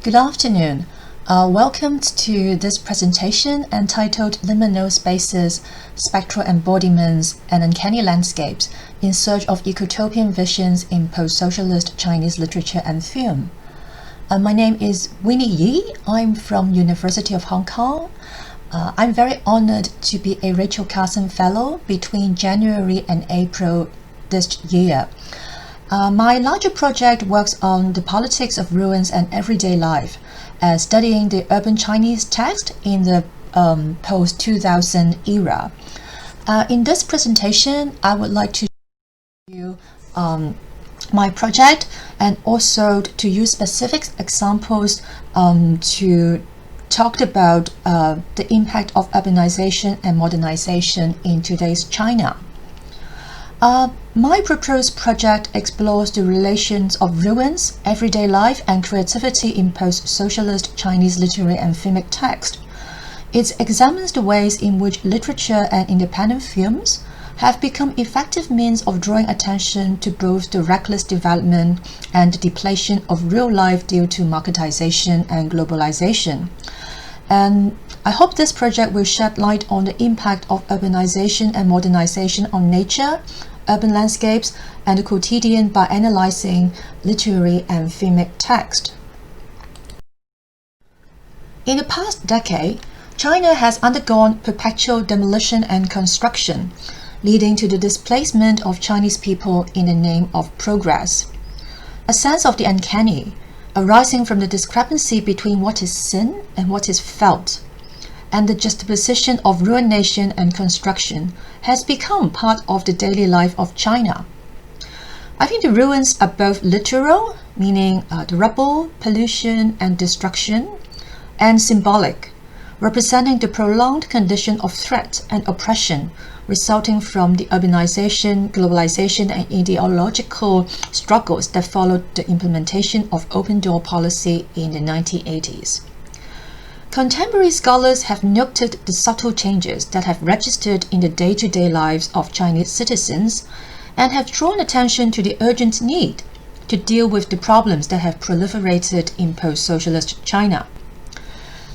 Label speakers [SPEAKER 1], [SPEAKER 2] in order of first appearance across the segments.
[SPEAKER 1] Good afternoon. Welcome to this presentation entitled Liminal Spaces, Spectral Embodiments, and Uncanny Landscapes in Search of Ecotopian Visions in Post-Socialist Chinese Literature and Film. My name is Winnie Yee. I'm from University of Hong Kong. I'm very honored to be a Rachel Carson Fellow between January and April this year. My larger project works on the politics of ruins and everyday life, studying the urban Chinese text in the post-2000 era. In this presentation, I would like to show you my project and also to use specific examples to talk about the impact of urbanization and modernization in today's China. My proposed project explores the relations of ruins, everyday life, and creativity in post-socialist Chinese literary and filmic text. It examines the ways in which literature and independent films have become effective means of drawing attention to both the reckless development and the depletion of real life due to marketization and globalization. And I hope this project will shed light on the impact of urbanization and modernization on nature, urban landscapes, and the quotidian by analyzing literary and filmic text. In the past decade, China has undergone perpetual demolition and construction, leading to the displacement of Chinese people in the name of progress. A sense of the uncanny, arising from the discrepancy between what is seen and what is felt, and the juxtaposition of ruination and construction has become part of the daily life of China. I think the ruins are both literal, meaning the rubble, pollution, and destruction, and symbolic, representing the prolonged condition of threat and oppression resulting from the urbanization, globalization, and ideological struggles that followed the implementation of open-door policy in the 1980s. Contemporary scholars have noted the subtle changes that have registered in the day-to-day lives of Chinese citizens and have drawn attention to the urgent need to deal with the problems that have proliferated in post-socialist China.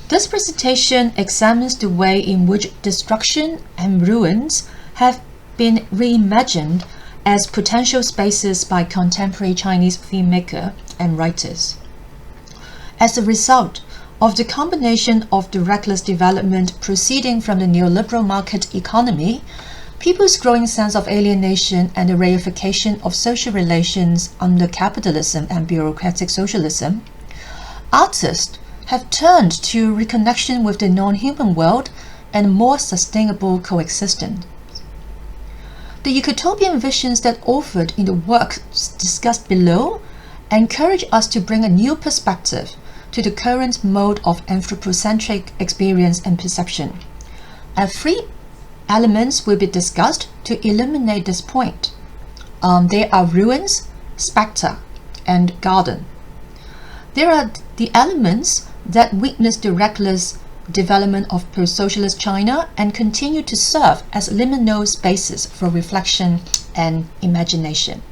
[SPEAKER 1] This presentation examines the way in which destruction and ruins have been reimagined as potential spaces by contemporary Chinese filmmakers and writers. As a result of the combination of the reckless development proceeding from the neoliberal market economy, people's growing sense of alienation and the reification of social relations under capitalism and bureaucratic socialism, artists have turned to reconnection with the non-human world and more sustainable coexistence. The Ecotopian visions that offered in the works discussed below encourage us to bring a new perspective to the current mode of anthropocentric experience and perception. Three elements will be discussed to illuminate this point. They are ruins, spectra, and garden. There are the elements that witness the reckless development of post-socialist China and continue to serve as liminal spaces for reflection and imagination.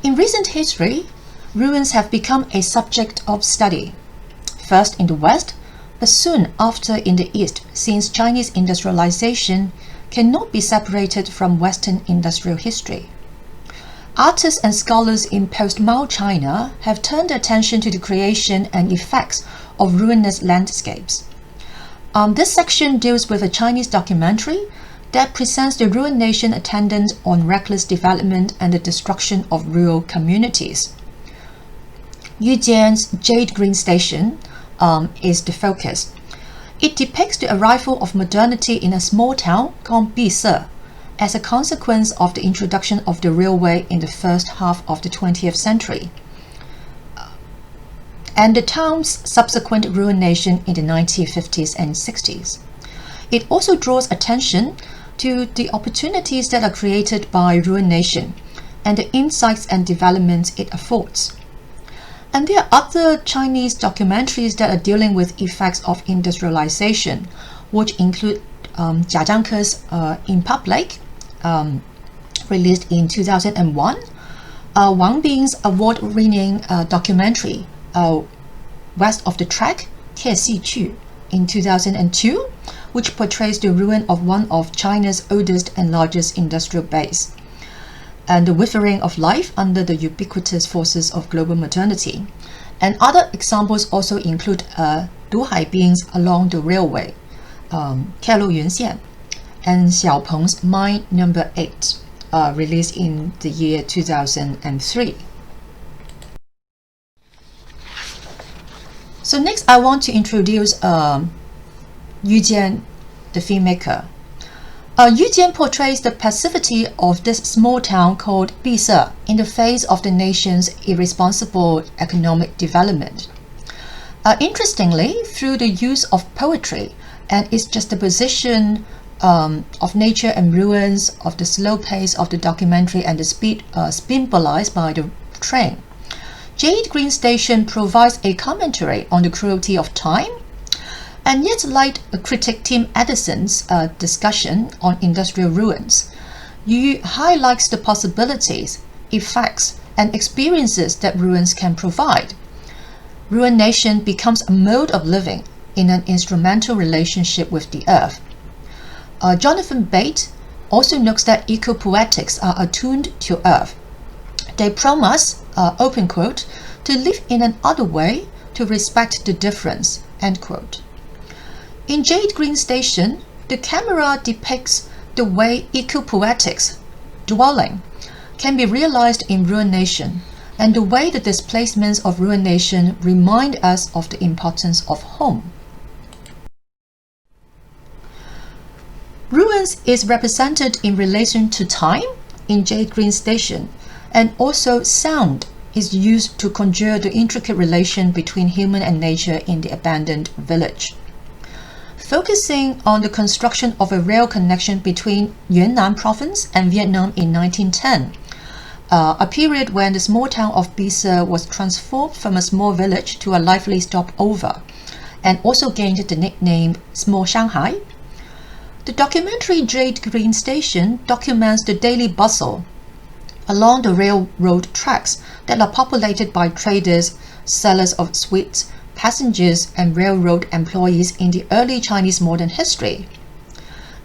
[SPEAKER 1] In recent history, ruins have become a subject of study, first in the West, but soon after in the East, since Chinese industrialization cannot be separated from Western industrial history. Artists and scholars in post-Mao China have turned attention to the creation and effects of ruinous landscapes. This section deals with a Chinese documentary that presents the ruination attendant on reckless development and the destruction of rural communities. Yu Jian's Jade Green Station is the focus. It depicts the arrival of modernity in a small town called Bise, as a consequence of the introduction of the railway in the first half of the 20th century, and the town's subsequent ruination in the 1950s and 60s. It also draws attention to the opportunities that are created by ruination and the insights and developments it affords. And there are other Chinese documentaries that are dealing with effects of industrialization, which include Jia Zhangke's In Public, released in 2001, Wang Bing's award-winning documentary, West of the Track, 铁西区, in 2002, which portrays the ruin of one of China's oldest and largest industrial base, and the withering of life under the ubiquitous forces of global modernity. And other examples also include Du Haibing's Along the Railway, 铁路沿线, and Xiaopeng's Mine No. 8, released in the year 2003. So next I want to introduce Yu Jian, the filmmaker. Yu Jian portrays the passivity of this small town called Bise in the face of the nation's irresponsible economic development. Interestingly, through the use of poetry and its juxtaposition of nature and ruins, of the slow pace of the documentary and the speed symbolized by the train, Jade Green Station provides a commentary on the cruelty of time. And yet, like critic Tim Edison's discussion on industrial ruins, Yu highlights the possibilities, effects, and experiences that ruins can provide. Ruination becomes a mode of living in an instrumental relationship with the earth. Jonathan Bate also notes that eco-poetics are attuned to earth. They promise, open quote, to live in an other way, to respect the difference, end quote. In Jade Green Station, the camera depicts the way eco-poetics, dwelling, can be realized in ruination, and the way the displacements of ruination remind us of the importance of home. Ruins is represented in relation to time in Jade Green Station, and also sound is used to conjure the intricate relation between human and nature in the abandoned village. Focusing on the construction of a rail connection between Yunnan province and Vietnam in 1910, a period when the small town of Bise was transformed from a small village to a lively stopover, and also gained the nickname Small Shanghai. The documentary Jade Green Station documents the daily bustle along the railroad tracks that are populated by traders, sellers of sweets, passengers, and railroad employees in the early Chinese modern history.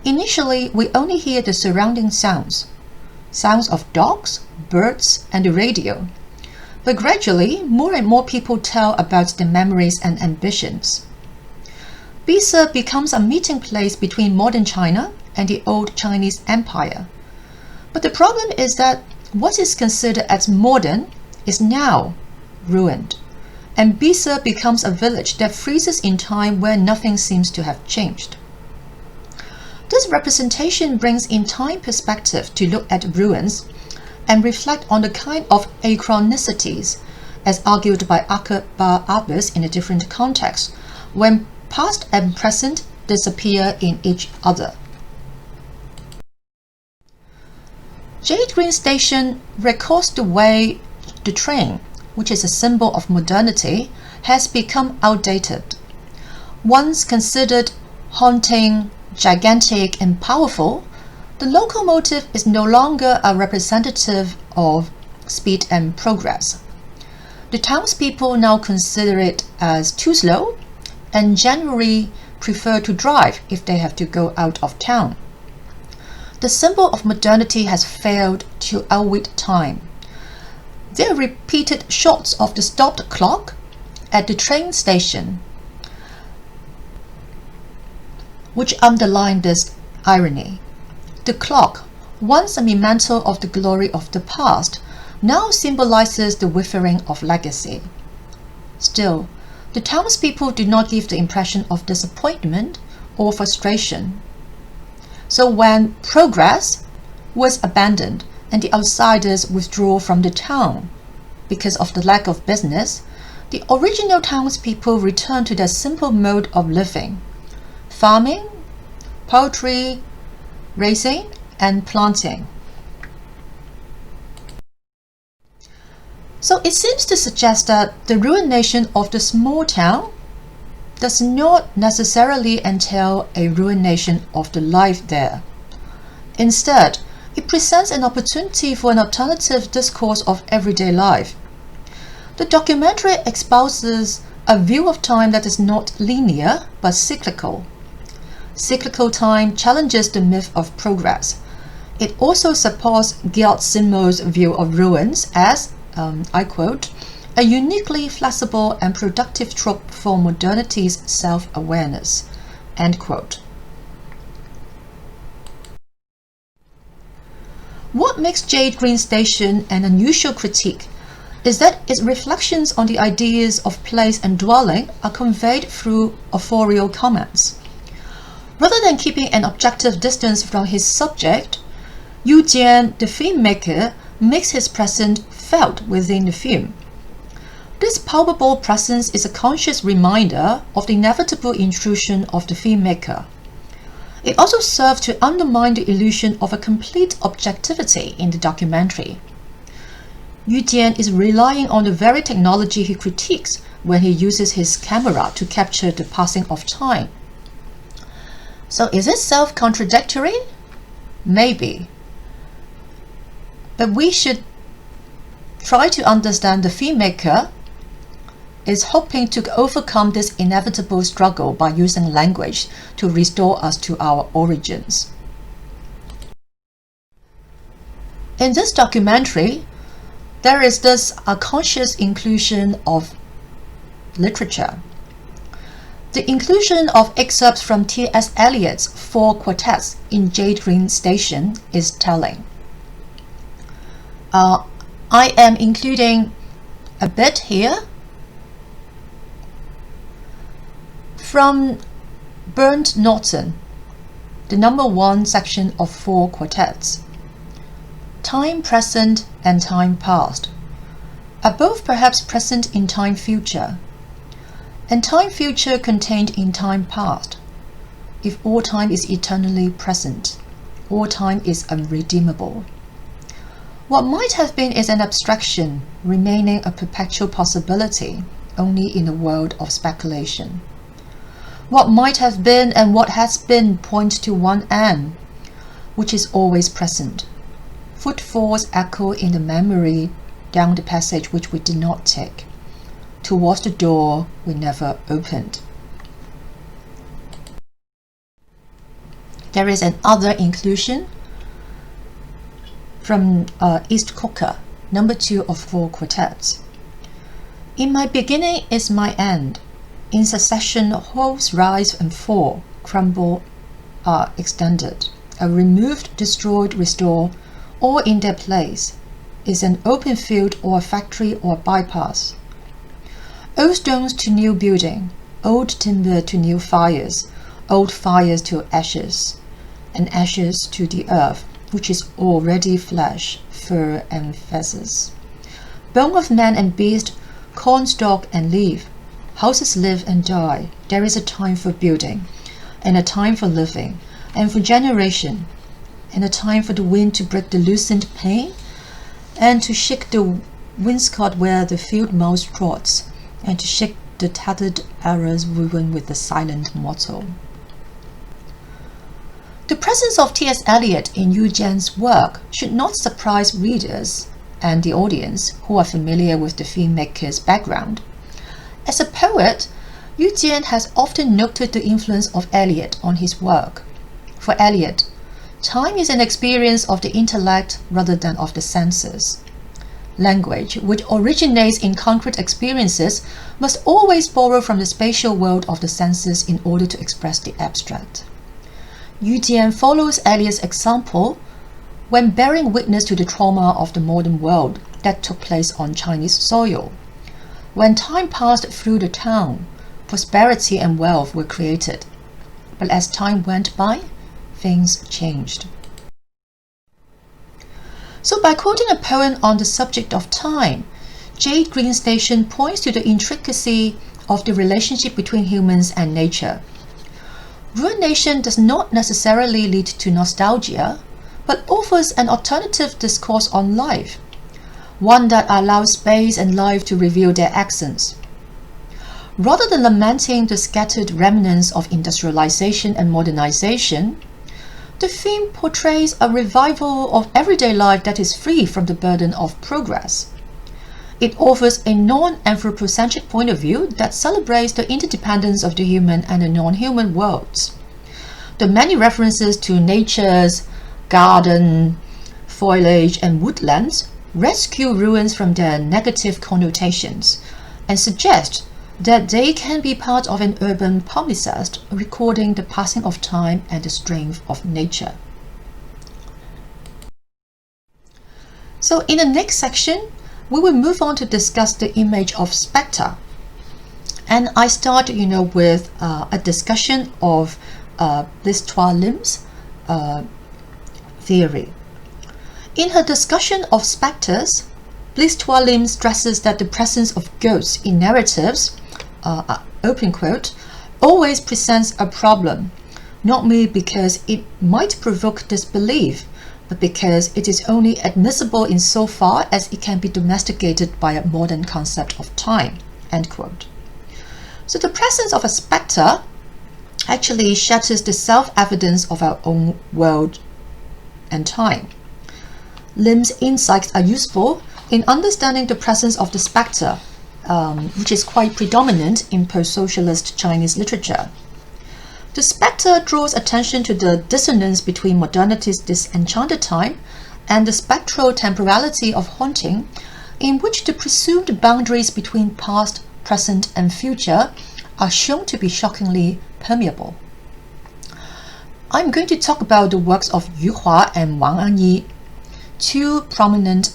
[SPEAKER 1] Initially, we only hear the surrounding sounds of dogs, birds, and the radio. But gradually, more and more people tell about their memories and ambitions. Bise becomes a meeting place between modern China and the old Chinese Empire. But the problem is that what is considered as modern is now ruined, and Bise becomes a village that freezes in time where nothing seems to have changed. This representation brings in time perspective to look at ruins and reflect on the kind of achronicities, as argued by Akbar Abbas in a different context, when past and present disappear in each other. Jade Green Station records the way the train, which is a symbol of modernity, has become outdated. Once considered haunting, gigantic, and powerful, the locomotive is no longer a representative of speed and progress. The townspeople now consider it as too slow and generally prefer to drive if they have to go out of town. The symbol of modernity has failed to outwit time. There are repeated shots of the stopped clock at the train station, which underline this irony. The clock, once a memento of the glory of the past, now symbolizes the withering of legacy. Still, the townspeople do not give the impression of disappointment or frustration. So when progress was abandoned and the outsiders withdraw from the town because of the lack of business, the original townspeople return to their simple mode of living: farming, poultry, raising, and planting. So it seems to suggest that the ruination of the small town does not necessarily entail a ruination of the life there. Instead, It presents an opportunity for an alternative discourse of everyday life. The documentary espouses a view of time that is not linear but cyclical. Cyclical time challenges the myth of progress. It also supports Gyat Simo's view of ruins as, I quote, a uniquely flexible and productive trope for modernity's self-awareness, end quote. What makes Jade Green Station an unusual critique is that its reflections on the ideas of place and dwelling are conveyed through authorial comments. Rather than keeping an objective distance from his subject, Yu Jian, the filmmaker, makes his presence felt within the film. This palpable presence is a conscious reminder of the inevitable intrusion of the filmmaker. It also serves to undermine the illusion of a complete objectivity in the documentary. Yu Jian is relying on the very technology he critiques when he uses his camera to capture the passing of time. So is it self-contradictory? Maybe. But we should try to understand the filmmaker is hoping to overcome this inevitable struggle by using language to restore us to our origins. In this documentary, there is thus a conscious inclusion of literature. The inclusion of excerpts from T.S. Eliot's 4 quartets in Jade Green Station is telling. I am including a bit here from Bernd Norton, the number 1 section of 4 quartets. Time present and time past are both perhaps present in time future, and time future contained in time past. If all time is eternally present, all time is unredeemable. What might have been is an abstraction, remaining a perpetual possibility only in a world of speculation. What might have been and what has been point to one end, which is always present. Footfalls echo in the memory down the passage which we did not take, towards the door we never opened. There is another inclusion from East Coker, number 2 of 4 quartets. In my beginning is my end. In succession, wholes rise and fall, crumble, are extended, are removed, destroyed, restored, all in their place, is an open field or a factory or a bypass. Old stones to new building, old timber to new fires, old fires to ashes, and ashes to the earth, which is already flesh, fur, and feathers. Bone of man and beast, cornstalk and leaf, houses live and die. There is a time for building, and a time for living, and for generation, and a time for the wind to break the loosened pane, and to shake the wainscot where the field mouse trots, and to shake the tattered arrows woven with the silent motto. The presence of T.S. Eliot in Yu Jian's work should not surprise readers and the audience who are familiar with the filmmaker's background. As a poet, Yu Jian has often noted the influence of Eliot on his work. For Eliot, time is an experience of the intellect rather than of the senses. Language, which originates in concrete experiences, must always borrow from the spatial world of the senses in order to express the abstract. Yu Jian follows Eliot's example when bearing witness to the trauma of the modern world that took place on Chinese soil. When time passed through the town, prosperity and wealth were created. But as time went by, things changed. So by quoting a poem on the subject of time, Jade Green Station points to the intricacy of the relationship between humans and nature. Ruination does not necessarily lead to nostalgia, but offers an alternative discourse on life, one that allows space and life to reveal their essence. Rather than lamenting the scattered remnants of industrialization and modernization, The theme portrays a revival of everyday life that is free from the burden of progress. It offers a non-anthropocentric point of view that celebrates the interdependence of the human and the non-human worlds. The many references to nature's garden, foliage, and woodlands rescue ruins from their negative connotations and suggest that they can be part of an urban palimpsest recording the passing of time and the strength of nature. So in the next section, we will move on to discuss the image of Spectra. And I start, with a discussion of Bliss Trois Limbs theory. In her discussion of specters, Bliss Trois Limbs stresses that the presence of ghosts in narratives, open quote, always presents a problem, not merely because it might provoke disbelief, but because it is only admissible insofar as it can be domesticated by a modern concept of time, end quote. So the presence of a spectre actually shatters the self-evidence of our own world and time. Lim's insights are useful in understanding the presence of the spectre, which is quite predominant in post-socialist Chinese literature. The spectre draws attention to the dissonance between modernity's disenchanted time and the spectral temporality of haunting, in which the presumed boundaries between past, present, and future are shown to be shockingly permeable. I'm going to talk about the works of Yu Hua and Wang Anyi, two prominent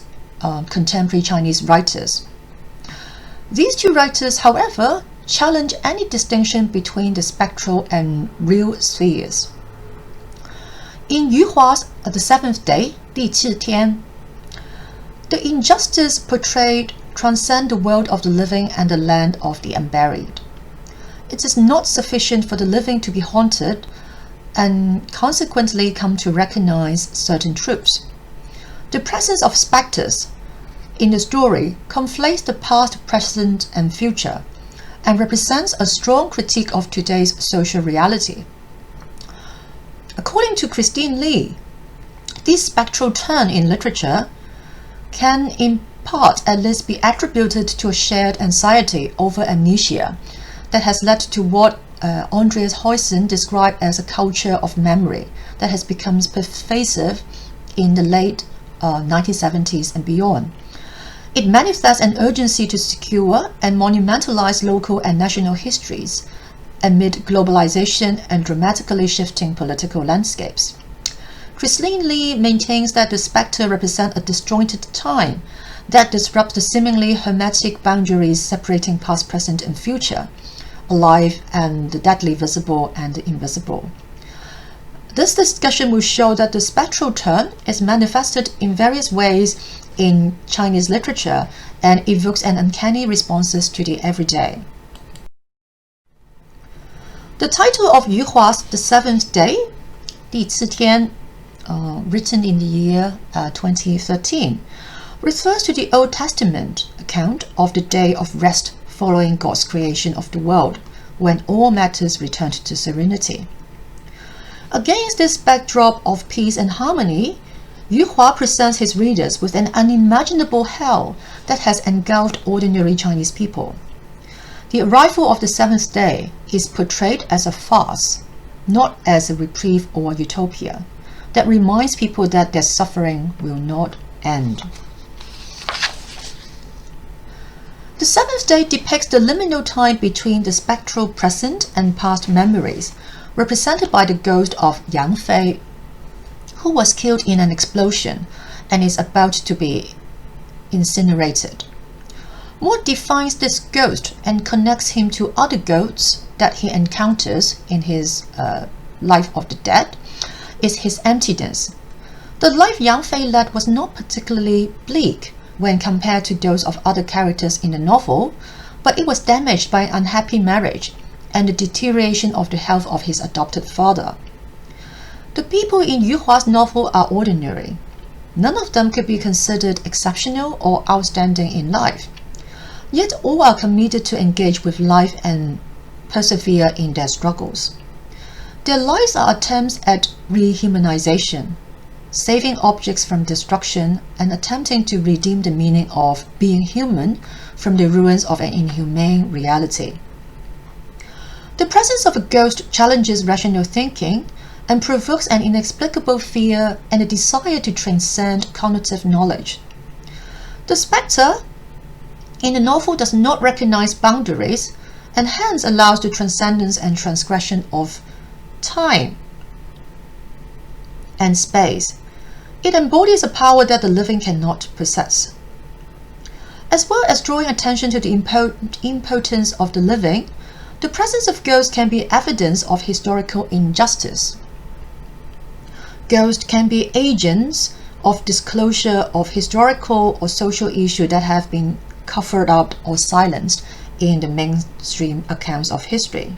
[SPEAKER 1] contemporary Chinese writers. These two writers, however, challenge any distinction between the spectral and real spheres. In Yu Hua's The Seventh Day, 第七天, the injustice portrayed transcends the world of the living and the land of the unburied. It is not sufficient for the living to be haunted and consequently come to recognize certain truths. The presence of specters in the story conflates the past, present, and future, and represents a strong critique of today's social reality. According to Christine Lee, this spectral turn in literature can in part at least be attributed to a shared anxiety over amnesia that has led to what Andreas Huyssen described as a culture of memory that has become pervasive in the late 1970s and beyond. It manifests an urgency to secure and monumentalize local and national histories amid globalization and dramatically shifting political landscapes. Christine Lee maintains that the spectre represents a disjointed time that disrupts the seemingly hermetic boundaries separating past, present, and future, alive and the deadly, visible and the invisible. This discussion will show that the spectral turn is manifested in various ways in Chinese literature and evokes an uncanny responses to the everyday. The title of Yu Hua's The Seventh Day, 第七天, written in the year 2013, refers to the Old Testament account of the day of rest following God's creation of the world, when all matters returned to serenity. Against this backdrop of peace and harmony, Yu Hua presents his readers with an unimaginable hell that has engulfed ordinary Chinese people. The arrival of the seventh day is portrayed as a farce, not as a reprieve or utopia, that reminds people that their suffering will not end. The seventh day depicts the liminal time between the spectral present and past memories, represented by the ghost of Yang Fei, who was killed in an explosion and is about to be incinerated. What defines this ghost and connects him to other ghosts that he encounters in his life of the dead is his emptiness. The life Yang Fei led was not particularly bleak when compared to those of other characters in the novel, but it was damaged by an unhappy marriage and the deterioration of the health of his adopted father. The people in Yu Hua's novel are ordinary. None of them could be considered exceptional or outstanding in life. Yet all are committed to engage with life and persevere in their struggles. Their lives are attempts at rehumanization, saving objects from destruction and attempting to redeem the meaning of being human from the ruins of an inhumane reality. The presence of a ghost challenges rational thinking and provokes an inexplicable fear and a desire to transcend cognitive knowledge. The spectre in the novel does not recognize boundaries and hence allows the transcendence and transgression of time and space. It embodies a power that the living cannot possess. As well as drawing attention to the impotence of the living, the presence of ghosts can be evidence of historical injustice. Ghosts can be agents of disclosure of historical or social issues that have been covered up or silenced in the mainstream accounts of history.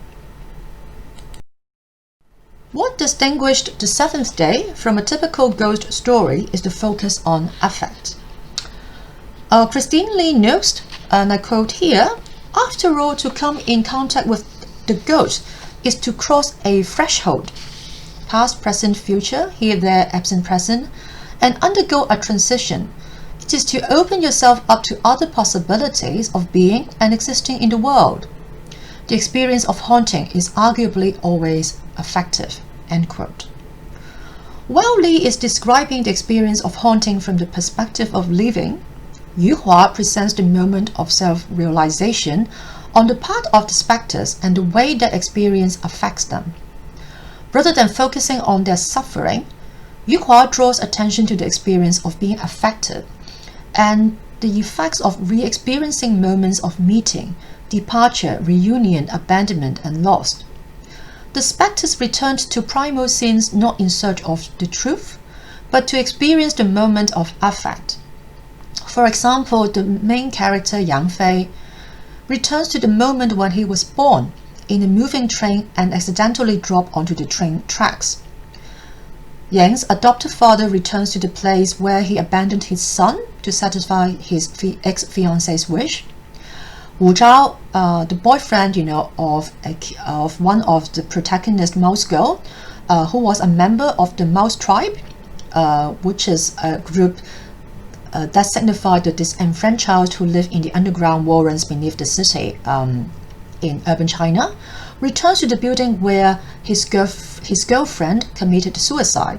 [SPEAKER 1] What distinguished The Seventh Day from a typical ghost story is the focus on affect. Christine Lee notes, and I quote here, "After all, to come in contact with the ghost is to cross a threshold, past, present, future, here, there, absent, present, and undergo a transition. It is to open yourself up to other possibilities of being and existing in the world. The experience of haunting is arguably always affective." End quote. While Lee is describing the experience of haunting from the perspective of living, Yu Hua presents the moment of self-realization on the part of the spectres and the way that experience affects them. Rather than focusing on their suffering, Yu Hua draws attention to the experience of being affected and the effects of re-experiencing moments of meeting, departure, reunion, abandonment, and loss. The spectres returned to primal scenes not in search of the truth, but to experience the moment of affect. For example, the main character Yang Fei returns to the moment when he was born in a moving train and accidentally dropped onto the train tracks. Yang's adoptive father returns to the place where he abandoned his son to satisfy his ex-fiance's wish. Wu Zhao, the boyfriend, of one of the protagonist mouse girl, who was a member of the mouse tribe, which is a group that signified the disenfranchised who live in the underground warrens beneath the city in urban China, returns to the building where his girlfriend committed suicide.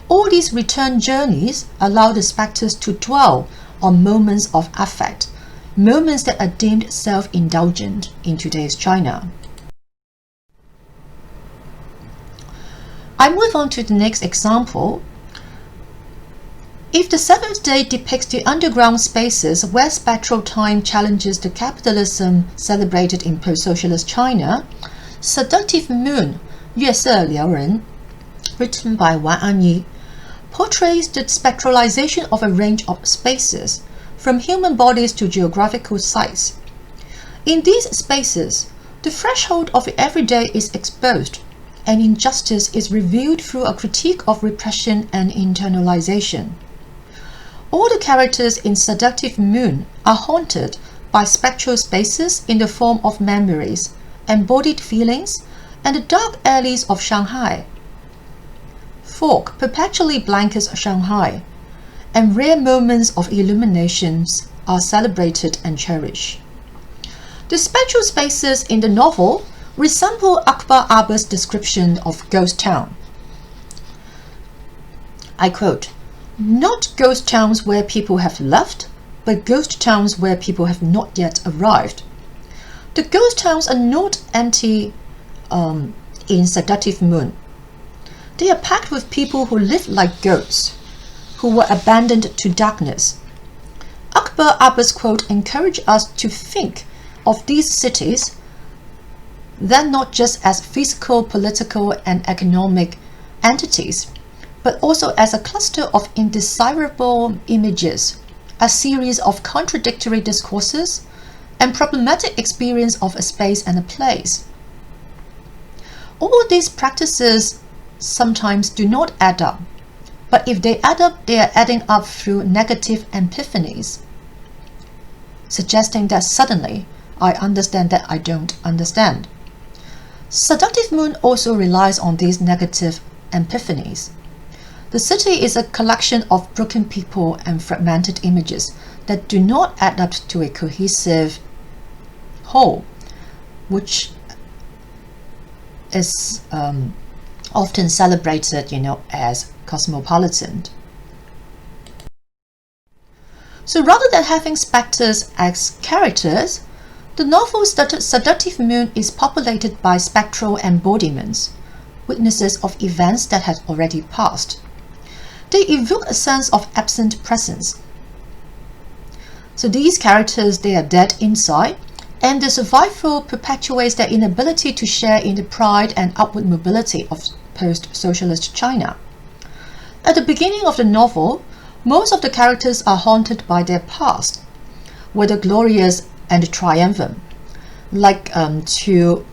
[SPEAKER 1] All these return journeys allow the spectres to dwell on moments of affect, moments that are deemed self-indulgent in today's China. I move on to the next example. If The Seventh Day depicts the underground spaces where spectral time challenges the capitalism celebrated in post-socialist China, Seductive Moon, 月色撩人, written by Wan Anyi, portrays the spectralization of a range of spaces, from human bodies to geographical sites. In these spaces, the threshold of the everyday is exposed, and injustice is revealed through a critique of repression and internalization. All the characters in Seductive Moon are haunted by spectral spaces in the form of memories, embodied feelings, and the dark alleys of Shanghai. Fog perpetually blankets Shanghai, and rare moments of illuminations are celebrated and cherished. The spectral spaces in the novel resemble Akbar Aba's description of Ghost Town. I quote, "Not ghost towns where people have left, but ghost towns where people have not yet arrived." The ghost towns are not empty in Seductive Moon. They are packed with people who live like ghosts, who were abandoned to darkness. Akbar Aba's quote encourages us to think of these cities then not just as physical, political, and economic entities, but also as a cluster of indesirable images, a series of contradictory discourses, and problematic experience of a space and a place. All these practices sometimes do not add up, but if they add up, they are adding up through negative epiphanies, suggesting that suddenly I understand that I don't understand. Seductive Moon also relies on these negative epiphanies. The city is a collection of broken people and fragmented images that do not add up to a cohesive whole, which is often celebrated, as cosmopolitan. So rather than having spectres as characters, the novel Seductive Moon is populated by spectral embodiments, witnesses of events that had already passed. They evoke a sense of absent presence. So these characters, they are dead inside, and their survival perpetuates their inability to share in the pride and upward mobility of post-socialist China. At the beginning of the novel, most of the characters are haunted by their past, whether glorious and triumphant, like two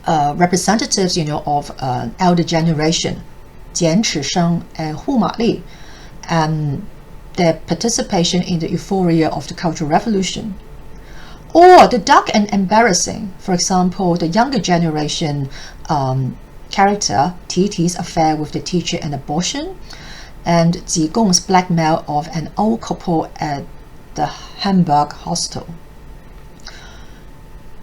[SPEAKER 1] representatives, of elder generation, Jian Chisheng and Hu Mali, and their participation in the euphoria of the Cultural Revolution. Or the dark and embarrassing, for example, the younger generation character, Titi's affair with the teacher and abortion, and Ji Gong's blackmail of an old couple at the Hamburg hostel.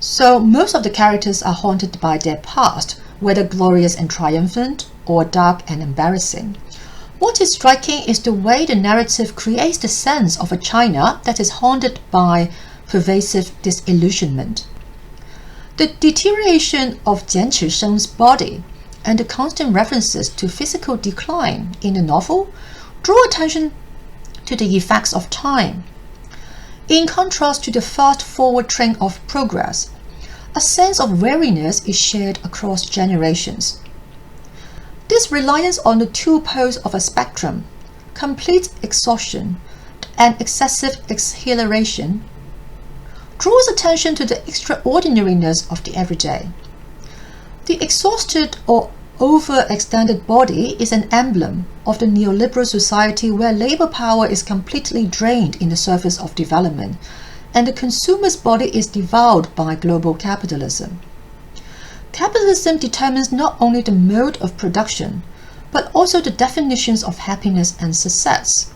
[SPEAKER 1] So most of the characters are haunted by their past, whether glorious and triumphant or dark and embarrassing. What is striking is the way the narrative creates the sense of a China that is haunted by pervasive disillusionment. The deterioration of Jian Chisheng's body and the constant references to physical decline in the novel draw attention to the effects of time. In contrast to the fast-forward train of progress, a sense of weariness is shared across generations. This reliance on the two poles of a spectrum, complete exhaustion and excessive exhilaration, draws attention to the extraordinariness of the everyday. The exhausted or overextended body is an emblem of the neoliberal society where labor power is completely drained in the service of development, and the consumer's body is devoured by global capitalism. Capitalism determines not only the mode of production, but also the definitions of happiness and success.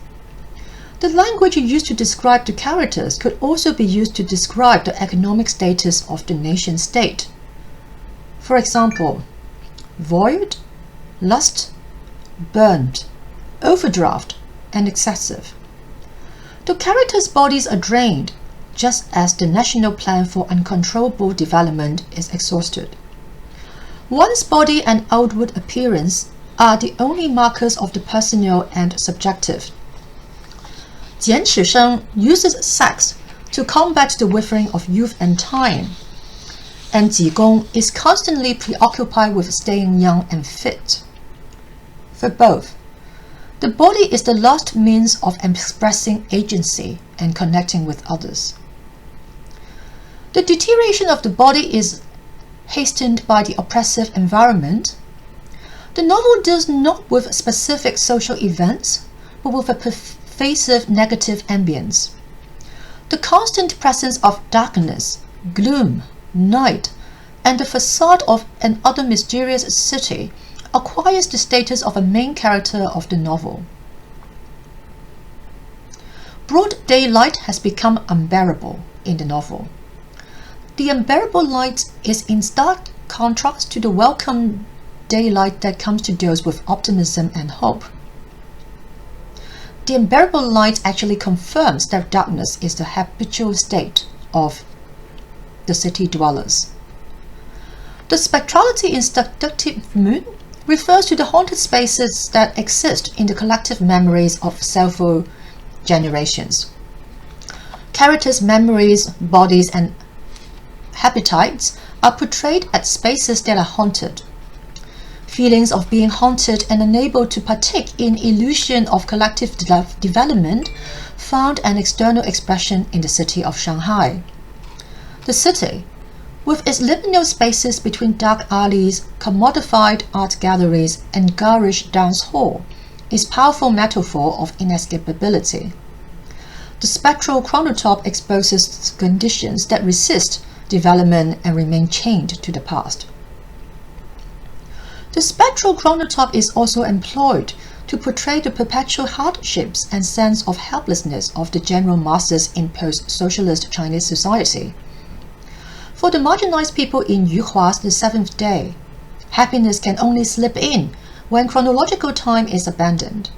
[SPEAKER 1] The language used to describe the characters could also be used to describe the economic status of the nation-state. For example, void, lust, burnt, overdraft, and excessive. The characters' bodies are drained, just as the national plan for uncontrollable development is exhausted. One's body and outward appearance are the only markers of the personal and subjective. Jian Chisheng uses sex to combat the withering of youth and time, and Ji Gong is constantly preoccupied with staying young and fit. For both, the body is the last means of expressing agency and connecting with others. The deterioration of the body is hastened by the oppressive environment. The novel deals not with specific social events, but with a pervasive negative ambience. The constant presence of darkness, gloom, night, and the facade of an other mysterious city acquires the status of a main character of the novel. Broad daylight has become unbearable in the novel. The unbearable light is in stark contrast to the welcome daylight that comes to those with optimism and hope. The unbearable light actually confirms that darkness is the habitual state of the city dwellers. The spectrality in Seductive Moon refers to the haunted spaces that exist in the collective memories of several generations. Characters' memories, bodies, and habitats are portrayed as spaces that are haunted. Feelings of being haunted and unable to partake in illusion of collective development found an external expression in the city of Shanghai. The city, with its liminal spaces between dark alleys, commodified art galleries, and garish dance hall, is a powerful metaphor of inescapability. The spectral chronotop exposes conditions that resist development and remain chained to the past. The spectral chronotype is also employed to portray the perpetual hardships and sense of helplessness of the general masses in post-socialist Chinese society. For the marginalized people in Yuhua's The Seventh Day, happiness can only slip in when chronological time is abandoned.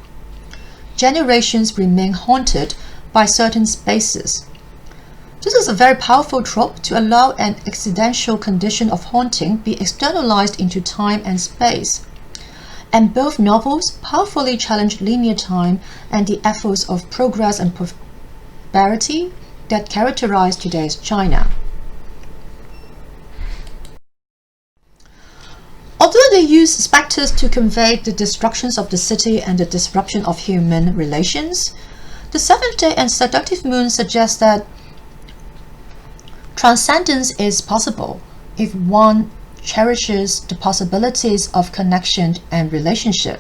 [SPEAKER 1] Generations remain haunted by certain spaces. This is a very powerful trope to allow an accidental condition of haunting be externalized into time and space. And both novels powerfully challenge linear time and the efforts of progress and prosperity that characterize today's China. Although they use specters to convey the destructions of the city and the disruption of human relations, The Seventh Day and Seductive Moon suggest that transcendence is possible if one cherishes the possibilities of connection and relationship.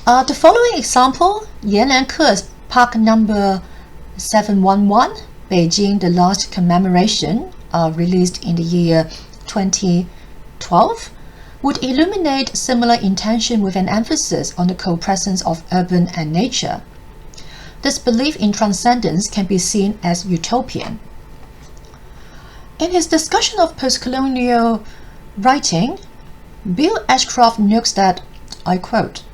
[SPEAKER 1] The following example, Yan'an Park number 711, Beijing, the last commemoration, released in the year 2012, would illuminate similar intention with an emphasis on the co-presence of urban and nature. This belief in transcendence can be seen as utopian. In his discussion of post-colonial writing, Bill Ashcroft notes that, I quote,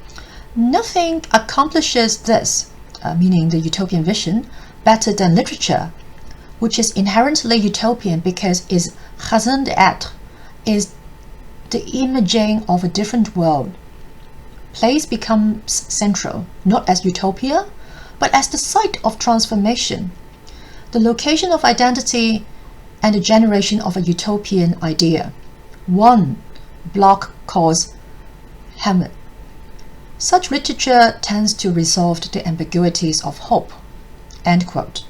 [SPEAKER 1] "Nothing accomplishes this," meaning the utopian vision, "better than literature, which is inherently utopian because its raison d'être is the imaging of a different world. Place becomes central, not as utopia, but as the site of transformation, the location of identity, and the generation of a utopian idea. One block calls Hamlet. Such literature tends to resolve the ambiguities of hope." End quote.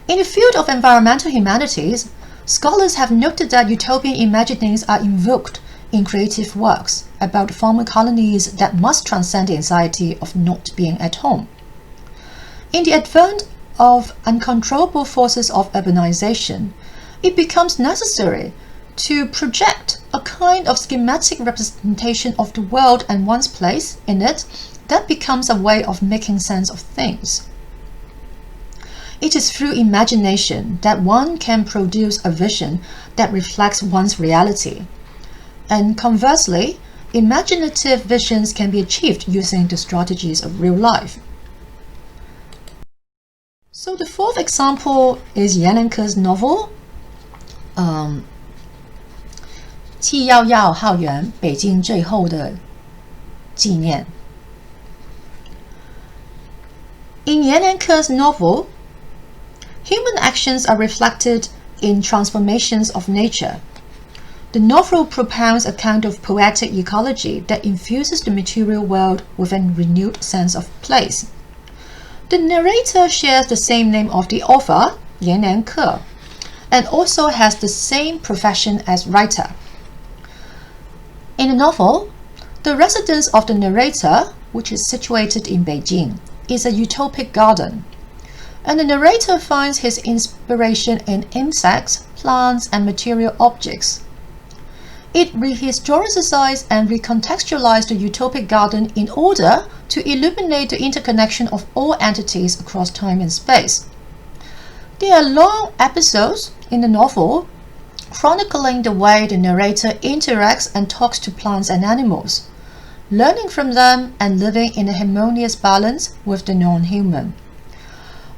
[SPEAKER 1] In the field of environmental humanities, scholars have noted that utopian imaginings are invoked in creative works about farmer colonies that must transcend the anxiety of not being at home. In the advent of uncontrollable forces of urbanization, it becomes necessary to project a kind of schematic representation of the world and one's place in it that becomes a way of making sense of things. It is through imagination that one can produce a vision that reflects one's reality. And conversely, imaginative visions can be achieved using the strategies of real life. So the fourth example is Yan'an's novel, 纪要要浩园北京最后的纪念. In Yan'an's novel, human actions are reflected in transformations of nature. The novel propounds a kind of poetic ecology that infuses the material world with a renewed sense of place. The narrator shares the same name of the author, Yan'an Ke, and also has the same profession as writer. In the novel, the residence of the narrator, which is situated in Beijing, is a utopic garden, and the narrator finds his inspiration in insects, plants, and material objects. It rehistoricizes and recontextualizes the utopic garden in order to illuminate the interconnection of all entities across time and space. There are long episodes in the novel chronicling the way the narrator interacts and talks to plants and animals, learning from them and living in a harmonious balance with the non-human.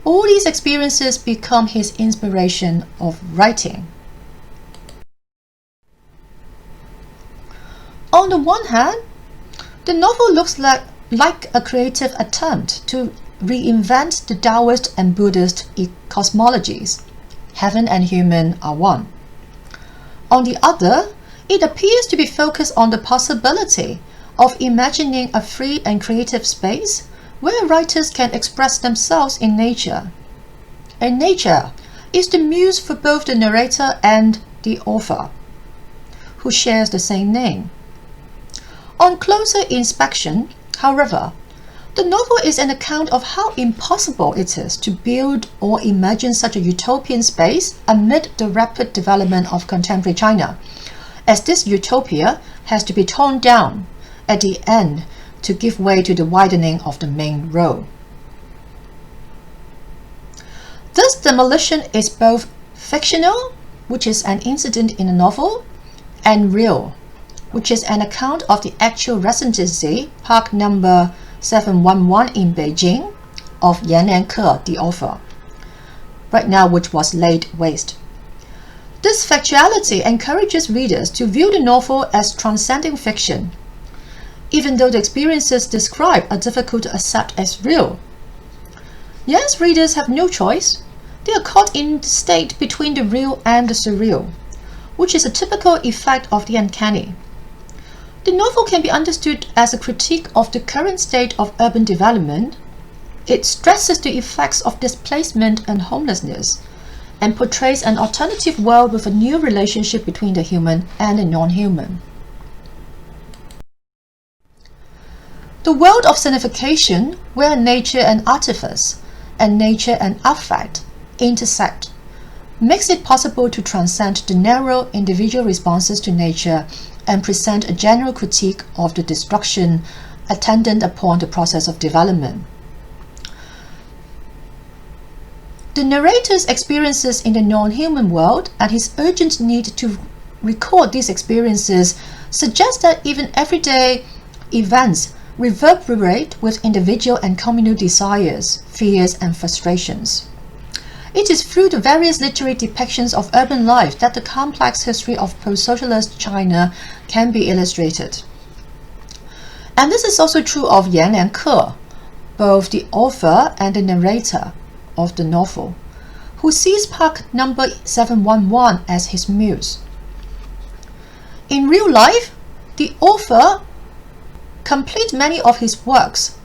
[SPEAKER 1] All these experiences become his inspiration of writing. On the one hand, the novel looks like a creative attempt to reinvent the Taoist and Buddhist cosmologies. Heaven and human are one. On the other, it appears to be focused on the possibility of imagining a free and creative space where writers can express themselves in nature. And nature is the muse for both the narrator and the author, who shares the same name. On closer inspection, however, the novel is an account of how impossible it is to build or imagine such a utopian space amid the rapid development of contemporary China, as this utopia has to be torn down at the end to give way to the widening of the main road. This demolition is both fictional, which is an incident in a novel, and real, which is an account of the actual residency, park number 711 in Beijing, of Yan and Ke, the author, right now which was laid waste. This factuality encourages readers to view the novel as transcending fiction, even though the experiences described are difficult to accept as real. Yan's readers have no choice. They are caught in the state between the real and the surreal, which is a typical effect of the uncanny. The novel can be understood as a critique of the current state of urban development. It stresses the effects of displacement and homelessness, and portrays an alternative world with a new relationship between the human and the non-human. The world of signification, where nature and artifice, and nature and affect intersect, makes it possible to transcend the narrow individual responses to nature and present a general critique of the destruction attendant upon the process of development. The narrator's experiences in the non-human world and his urgent need to record these experiences suggest that even everyday events reverberate with individual and communal desires, fears, and frustrations. It is through the various literary depictions of urban life that the complex history of post-socialist China can be illustrated. And this is also true of Yan and Ke, both the author and the narrator of the novel, who sees park number 711 as his muse. In real life, the author completed many of his works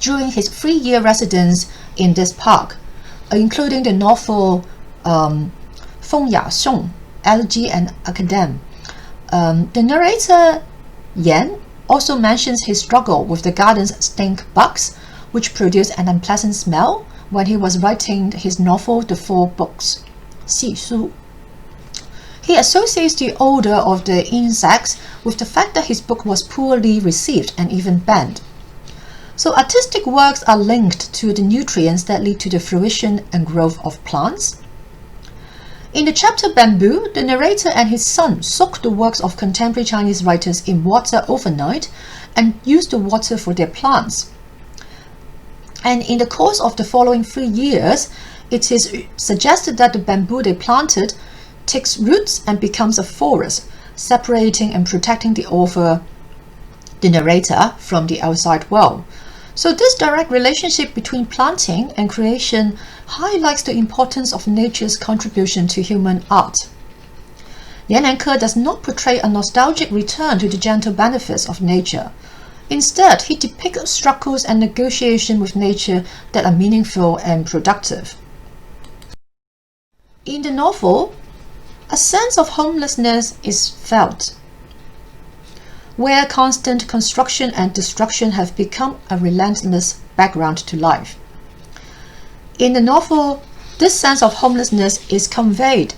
[SPEAKER 1] during his 3-year residence in this park, including the novel Feng Ya Song, Elegy and Academe. The narrator Yan also mentions his struggle with the garden's stink bugs, which produced an unpleasant smell when he was writing his novel The Four Books, Xi Su. He associates the odor of the insects with the fact that his book was poorly received and even banned. So artistic works are linked to the nutrients that lead to the fruition and growth of plants. In the chapter Bamboo, the narrator and his son soak the works of contemporary Chinese writers in water overnight and use the water for their plants. And in the course of the following 3 years, it is suggested that the bamboo they planted takes roots and becomes a forest, separating and protecting the author, the narrator, from the outside world. So this direct relationship between planting and creation highlights the importance of nature's contribution to human art. Yan and Ke does not portray a nostalgic return to the gentle benefits of nature. Instead, he depicts struggles and negotiation with nature that are meaningful and productive. In the novel, a sense of homelessness is felt, where constant construction and destruction have become a relentless background to life. In the novel, this sense of homelessness is conveyed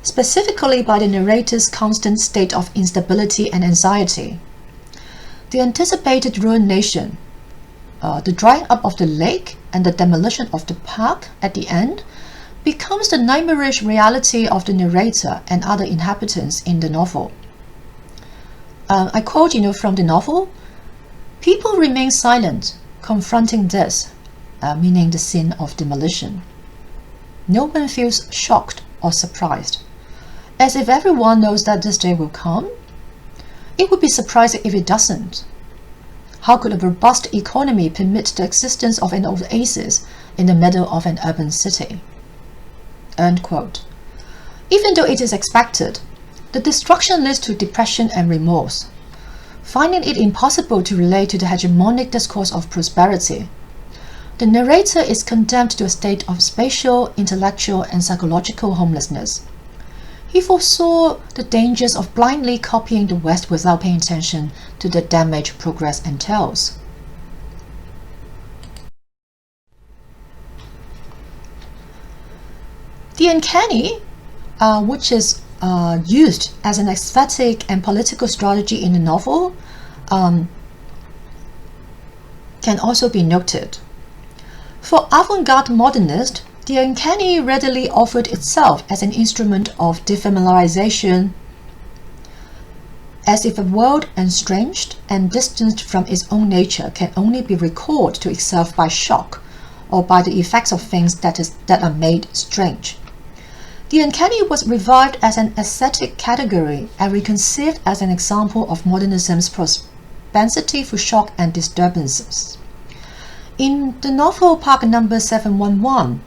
[SPEAKER 1] specifically by the narrator's constant state of instability and anxiety. The anticipated ruination, the drying up of the lake and the demolition of the park at the end, becomes the nightmarish reality of the narrator and other inhabitants in the novel. I quote from the novel, "People remain silent, confronting this," meaning the scene of demolition. No one feels shocked or surprised, as if everyone knows that this day will come. It would be surprising if it doesn't. How could a robust economy permit the existence of an oasis in the middle of an urban city? End quote. Even though it is expected, the destruction leads to depression and remorse, finding it impossible to relate to the hegemonic discourse of prosperity. The narrator is condemned to a state of spatial, intellectual, and psychological homelessness. He foresaw the dangers of blindly copying the West without paying attention to the damage progress entails. The uncanny, which is used as an aesthetic and political strategy in the novel can also be noted. For avant-garde modernists, the uncanny readily offered itself as an instrument of defamiliarization, as if a world estranged and distanced from its own nature can only be recalled to itself by shock or by the effects of things that are made strange. The uncanny was revived as an aesthetic category and reconceived as an example of modernism's propensity for shock and disturbances. In the novel Park Number 711,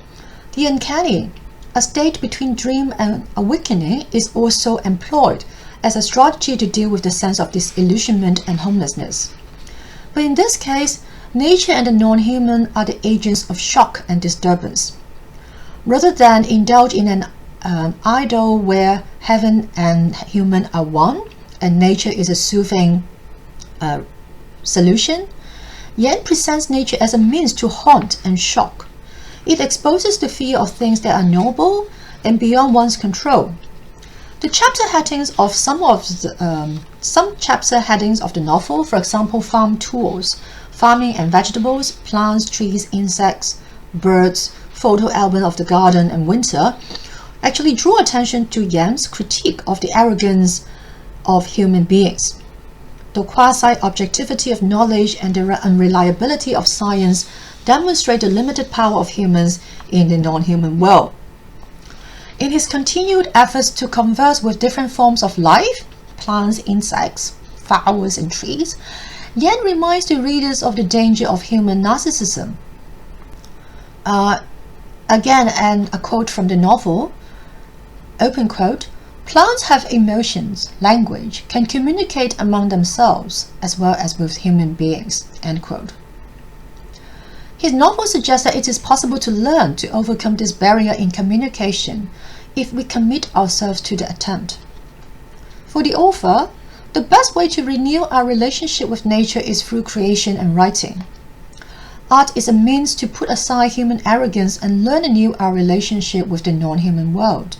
[SPEAKER 1] the uncanny, a state between dream and awakening, is also employed as a strategy to deal with the sense of disillusionment and homelessness. But in this case, nature and the non-human are the agents of shock and disturbance. Rather than indulge in an idyll where heaven and human are one and nature is a soothing solution, Yen presents nature as a means to haunt and shock. It exposes the fear of things that are noble and beyond one's control. The chapter headings of some chapter headings of the novel, for example, farm tools, farming and vegetables, plants, trees, insects, birds, photo album of the garden and winter, actually draw attention to Yan's critique of the arrogance of human beings. The quasi-objectivity of knowledge and the unreliability of science demonstrate the limited power of humans in the non-human world. In his continued efforts to converse with different forms of life, plants, insects, flowers, and trees, Yan reminds the readers of the danger of human narcissism. Again, and a quote from the novel, open quote, "Plants have emotions, language, can communicate among themselves as well as with human beings," end quote. His novel suggests that it is possible to learn to overcome this barrier in communication if we commit ourselves to the attempt. For the author, the best way to renew our relationship with nature is through creation and writing. Art is a means to put aside human arrogance and learn anew our relationship with the non-human world.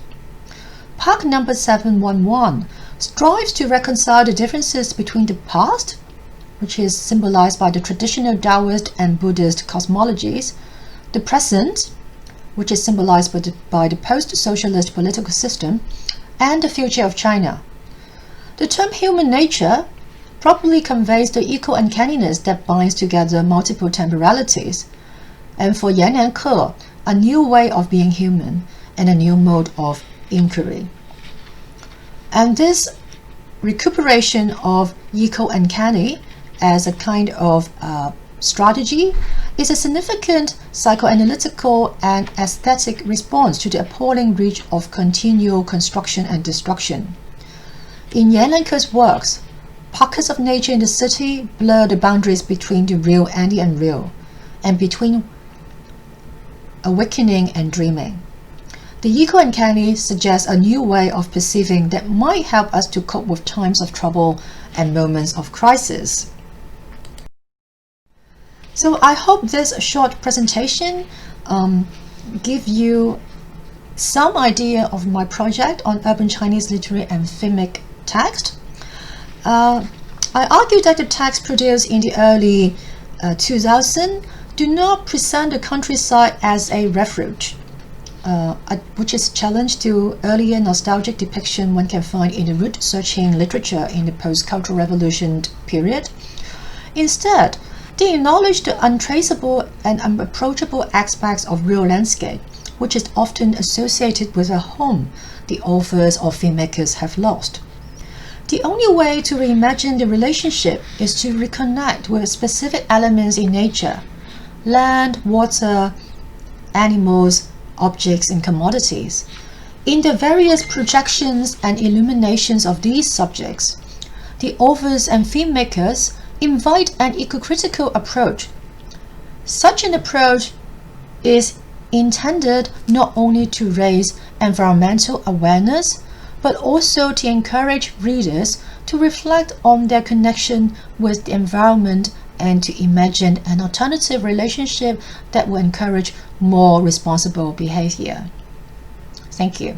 [SPEAKER 1] Park Number 711 strives to reconcile the differences between the past, which is symbolized by the traditional Taoist and Buddhist cosmologies, the present, which is symbolized by the post-socialist political system, and the future of China. The term human nature properly conveys the eco-uncanniness that binds together multiple temporalities, and for Yan and Ke, a new way of being human and a new mode of inquiry. And this recuperation of eco-uncanny as a kind of strategy is a significant psychoanalytical and aesthetic response to the appalling reach of continual construction and destruction. In Yan and Ke's works, pockets of nature in the city blur the boundaries between the real and the unreal, and between awakening and dreaming. The eco-uncanny suggests a new way of perceiving that might help us to cope with times of trouble and moments of crisis. So I hope this short presentation give you some idea of my project on urban Chinese literary and filmic text. I argue that the text produced in the early 2000s do not present the countryside as a refuge, which is a challenge to earlier nostalgic depiction one can find in the root-searching literature in the post-cultural revolution period. Instead, they acknowledge the untraceable and unapproachable aspects of real landscape, which is often associated with a home the authors or filmmakers have lost. The only way to reimagine the relationship is to reconnect with specific elements in nature: land, water, animals, objects, and commodities. In the various projections and illuminations of these subjects, the authors and filmmakers invite an eco-critical approach. Such an approach is intended not only to raise environmental awareness, but also to encourage readers to reflect on their connection with the environment and to imagine an alternative relationship that will encourage more responsible behavior. Thank you.